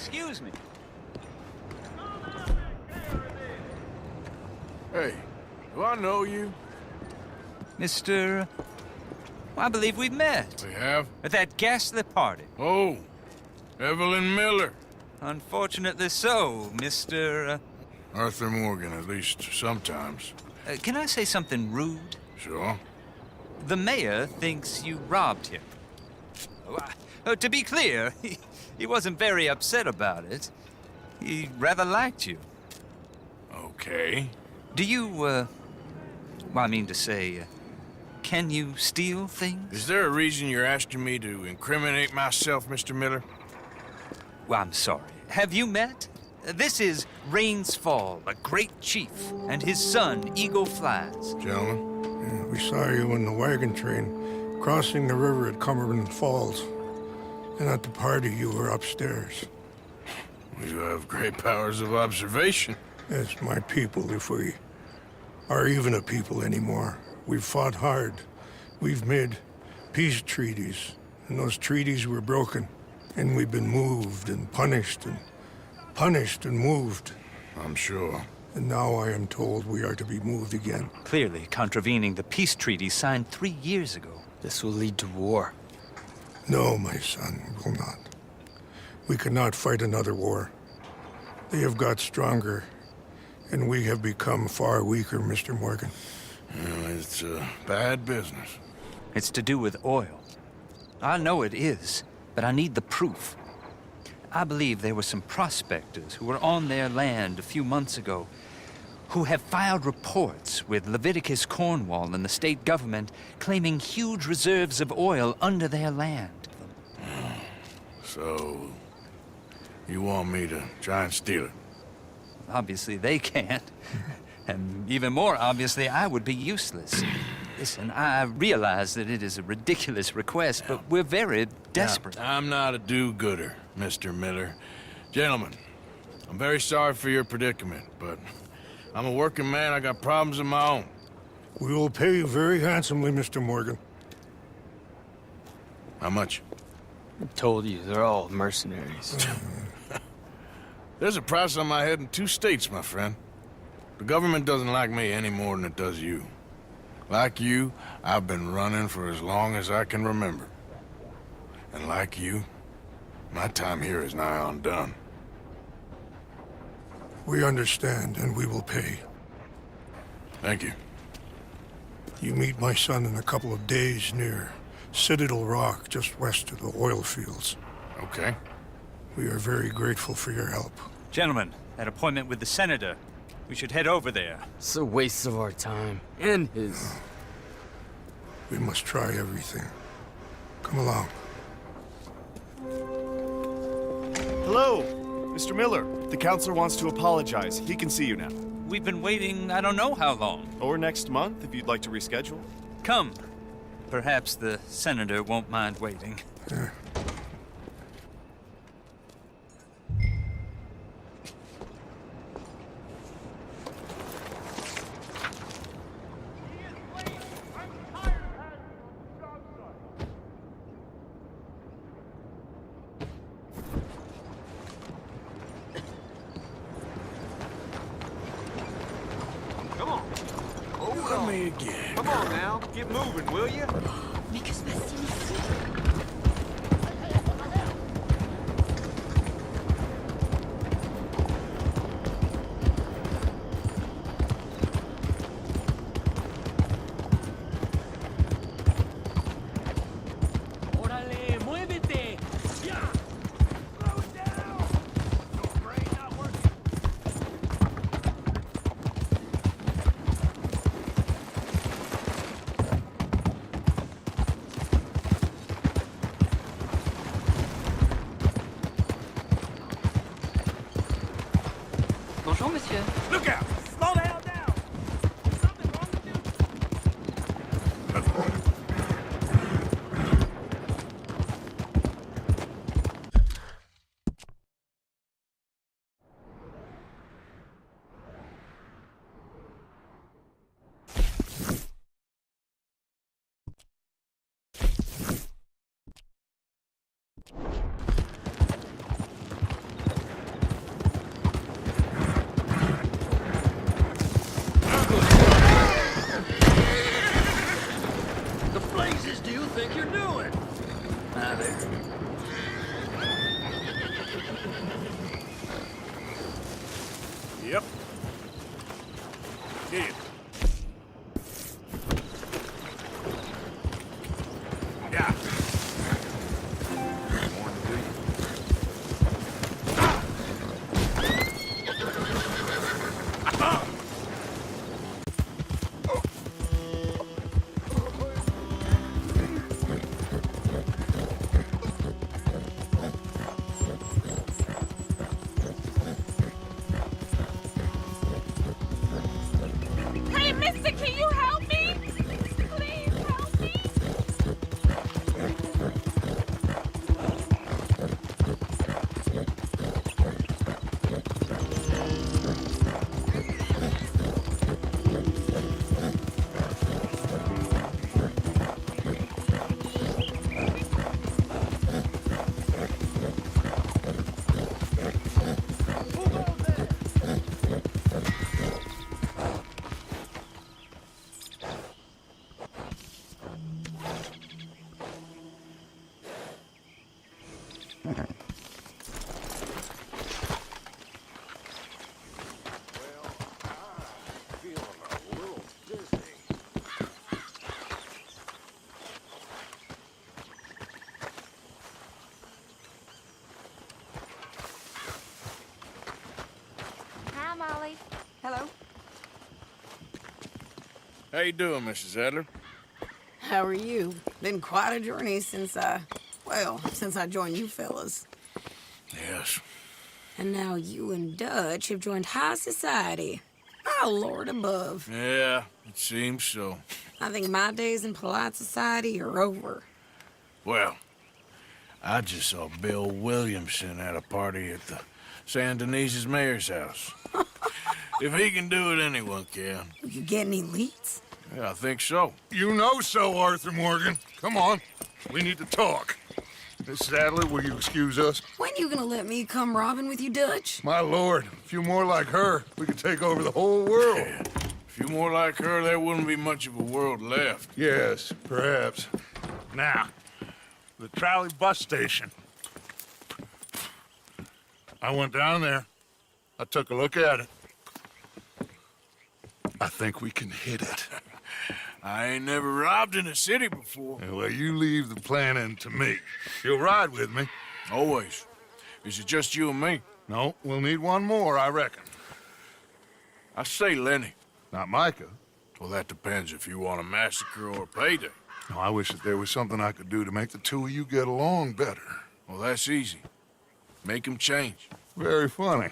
Excuse me. Hey, do I know you? Mr. Well, I believe we've met. We have? At that ghastly party. Oh, Evelyn Miller. Unfortunately so, Mr. Arthur Morgan, at least sometimes. Can I say something rude? Sure. The mayor thinks you robbed him. To be clear, he wasn't very upset about it. He rather liked you. Okay. Do you, well, I mean to say, can you steal things? Is there a reason you're asking me to incriminate myself, Mr. Miller? Well, I'm sorry. Have you met? This is Rains Fall, a great chief, and his son, Eagle Flies. Gentlemen? Yeah, we saw you in the wagon train, crossing the river at Cumberland Falls. And at the party, you were upstairs. You have great powers of observation. It's my people, if we are even a people anymore. We've fought hard. We've made peace treaties, and those treaties were broken. And we've been moved and punished and moved. I'm sure. And now I am told we are to be moved again. Clearly contravening the peace treaty signed 3 years ago. This will lead to war. No, my son, will not. We cannot fight another war. They have got stronger, and we have become far weaker, Mr. Morgan. Well, it's a bad business. It's to do with oil. I know it is, but I need the proof. I believe there were some prospectors who were on their land a few months ago who have filed reports with Leviticus Cornwall and the state government claiming huge reserves of oil under their land. So, you want me to try and steal it? Obviously they can't. And even more obviously, I would be useless. Listen, I realize that it is a ridiculous request, but we're very desperate. Now, I'm not a do-gooder, Mr. Miller. Gentlemen, I'm very sorry for your predicament, but I'm a working man. I got problems of my own. We will pay you very handsomely, Mr. Morgan. How much? I told you, they're all mercenaries. There's a price on my head in 2 states, my friend. The government doesn't like me any more than it does you. Like you, I've been running for as long as I can remember. And like you, my time here is nigh undone. We understand, and we will pay. Thank you. You meet my son in a couple of days near Citadel Rock, just west of the oil fields. Okay. We are very grateful for your help. Gentlemen, that appointment with the senator. We should head over there. It's a waste of our time. And his. We must try everything. Come along. Hello, Mr. Miller. The counselor wants to apologize. He can see you now. We've been waiting I don't know how long. Or next month, if you'd like to reschedule. Come. Perhaps the senator won't mind waiting. Yeah. Over me again. Come on now, get moving, will you? Mais que se passe-t-il ici? Órale, muévete. Ya. Slow it down. Your brain not working. Bonjour, monsieur. Look out! Slow the hell down. Something wrong with you? How you doing, Mrs. Adler? How are you? Been quite a journey since I joined you fellas. Yes. And now you and Dutch have joined high society. Oh, Lord above. Yeah, it seems so. I think my days in polite society are over. Well, I just saw Bill Williamson at a party at the San Denise's mayor's house. If he can do it, anyone can. You get any leads? Yeah, I think so. You know so, Arthur Morgan. Come on. We need to talk. Mrs. Adler, will you excuse us? When you gonna let me come robbing with you, Dutch? My lord, a few more like her, we could take over the whole world. Yeah. A few more like her, there wouldn't be much of a world left. Yes, perhaps. Now, the trolley bus station. I went down there. I took a look at it. I think we can hit it. I ain't never robbed in a city before. Well, you leave the planning to me. You'll ride with me. Always. Is it just you and me? No, we'll need one more, I reckon. I say Lenny. Not Micah. Well, that depends if you want a massacre or a payday. No, I wish that there was something I could do to make the two of you get along better. Well, that's easy. Make them change. Very funny.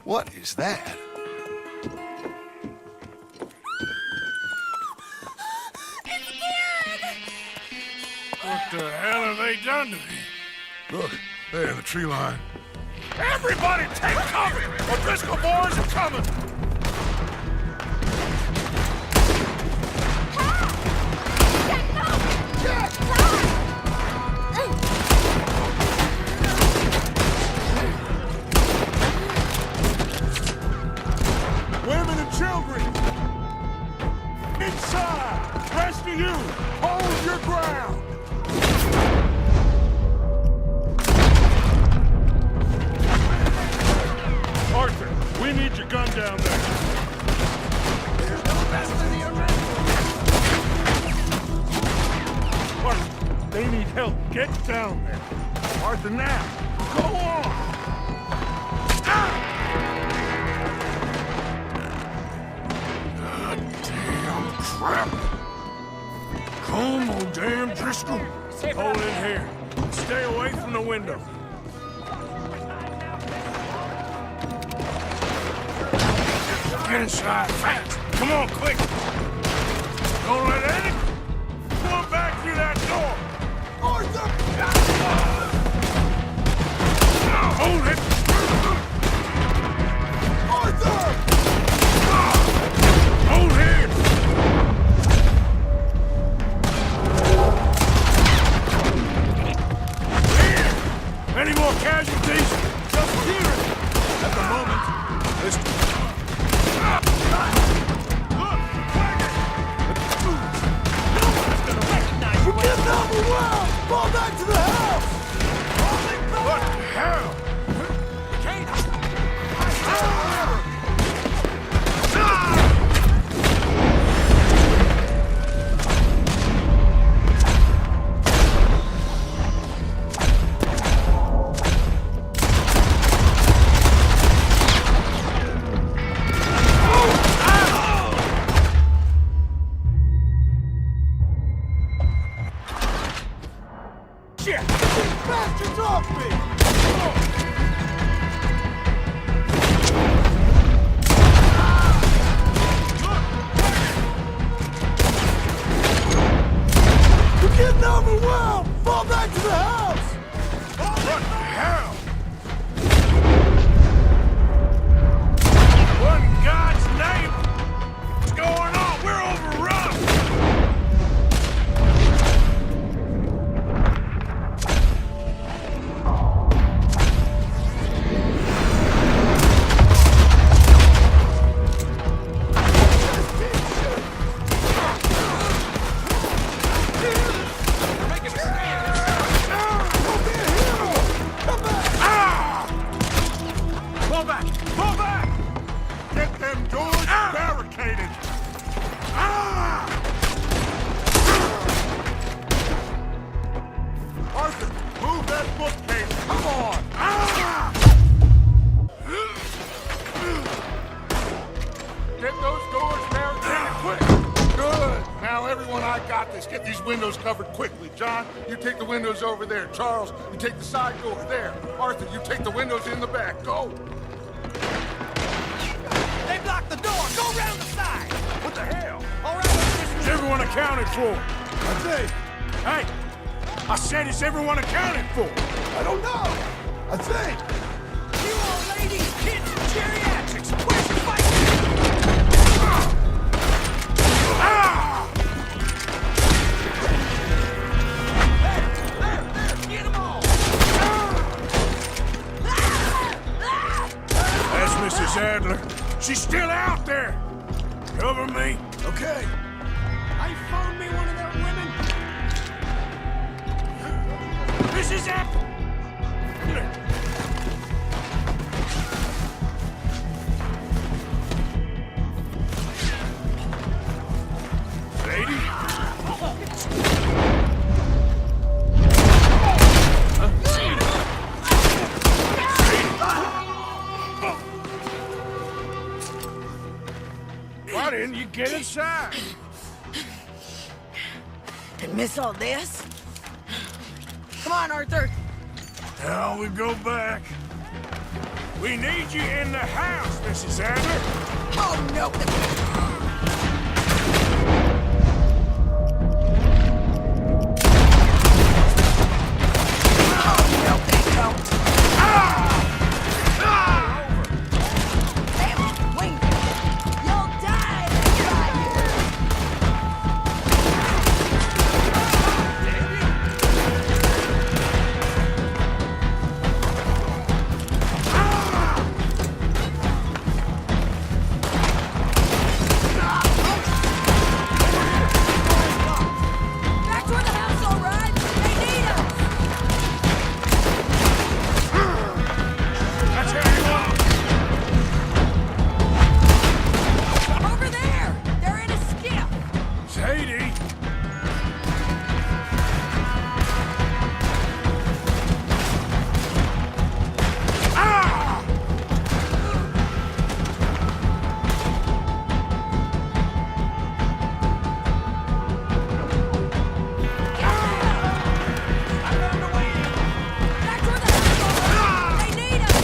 What is that? What the hell have they done to me? Look, there in the tree line. Everybody take cover! O'Driscoll boys are coming! Women and children! Inside! Rest of you! Hold your ground! Arthur, we need your gun down there. There's no rest in the arena. Arthur, they need help. Get down there. Arthur, now. Go on. Damn crap. Come on, damn Driscoll. Hold in here. Stay away from the window. Get inside fast. Come on, quick. Don't let any... Go back through that door! Arthur! Hold it! Arthur! Hold him! Here! Any more casualties? Just here! At the moment, Listen. fall back to the house! What the hell? Shit! These bastards off me! We're getting overwhelmed! Fall back to the house! What the hell? What in God's name? What's going on? We're overrun! Fall back! Fall back! Get them doors barricaded! Arthur, move that bookcase! Come on! Get those doors barricaded quick. Good. Now, everyone, I got this. Get these windows covered quickly. John, you take the windows over there. Charles, you take the side door there. Arthur, you take the windows in the back. Go. They blocked the door. Go round the side. What the hell? All right, Is everyone accounted for? I think. Hey, I said, is everyone accounted for? I don't know. I think. you all ladies, kids, and geriatrics. Where's the fight? There, get 'em all. That's Mrs. Adler. She's still out there. Cover me. Okay. I phoned me one of their women. Mrs. Adler. Lady? Why didn't you get inside? And miss all this? Come on, Arthur. Now we go back. We need you in the house, Mrs. Adler. Oh, no. Oh, no, they don't. Damn it, wait. You'll die inside here. Back toward the house, all right? They need us. That's how you want. Over there. They're in a skiff. Sadie. Back toward the house, all right? They need us.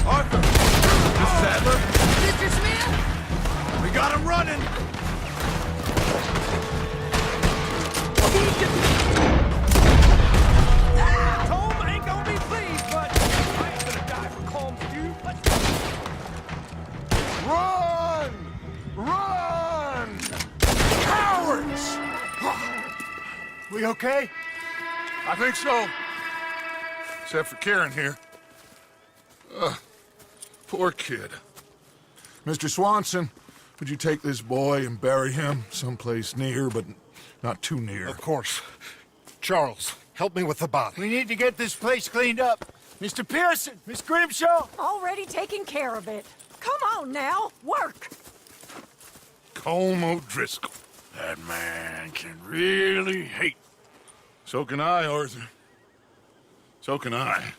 Arthur. Mrs. Adler. Mr. Smith? We got him running. Tom ain't gonna be pleased, but I ain't gonna die for Combs' view. Run! Run! Cowards! We okay? I think so. Except for Karen here. Poor kid. Mr. Swanson, would you take this boy and bury him someplace near, but not too near? Of course. Charles, help me with the body. We need to get this place cleaned up. Mr. Pearson, Miss Grimshaw. Already taking care of it. Come on now, work. Colm O'Driscoll. That man can really hate. So can I, Arthur. So can I.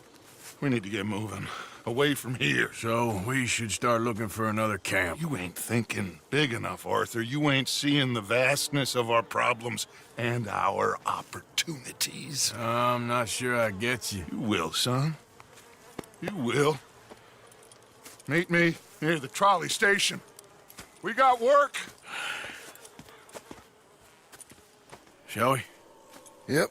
We need to get moving. Away from here. So we should start looking for another camp. You ain't thinking big enough, Arthur. You ain't seeing the vastness of our problems and our opportunities. I'm not sure I get you. You will, son. You will. Meet me near the trolley station. We got work. Shall we? Yep.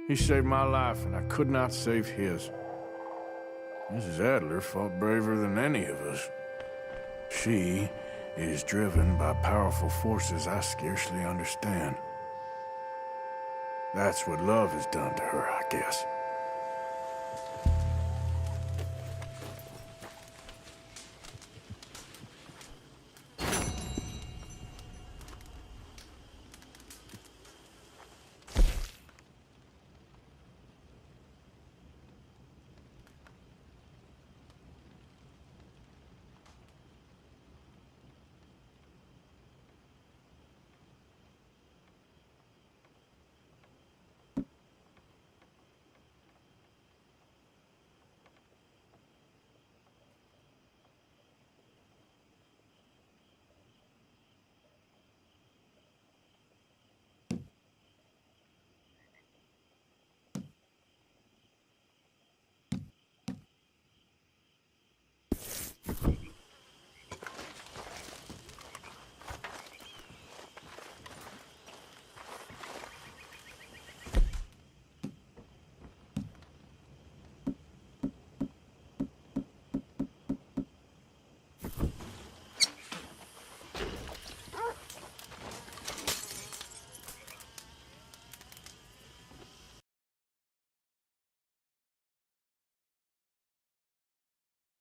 He saved my life, and I could not save his. Mrs. Adler fought braver than any of us. She is driven by powerful forces I scarcely understand. That's what love has done to her, I guess.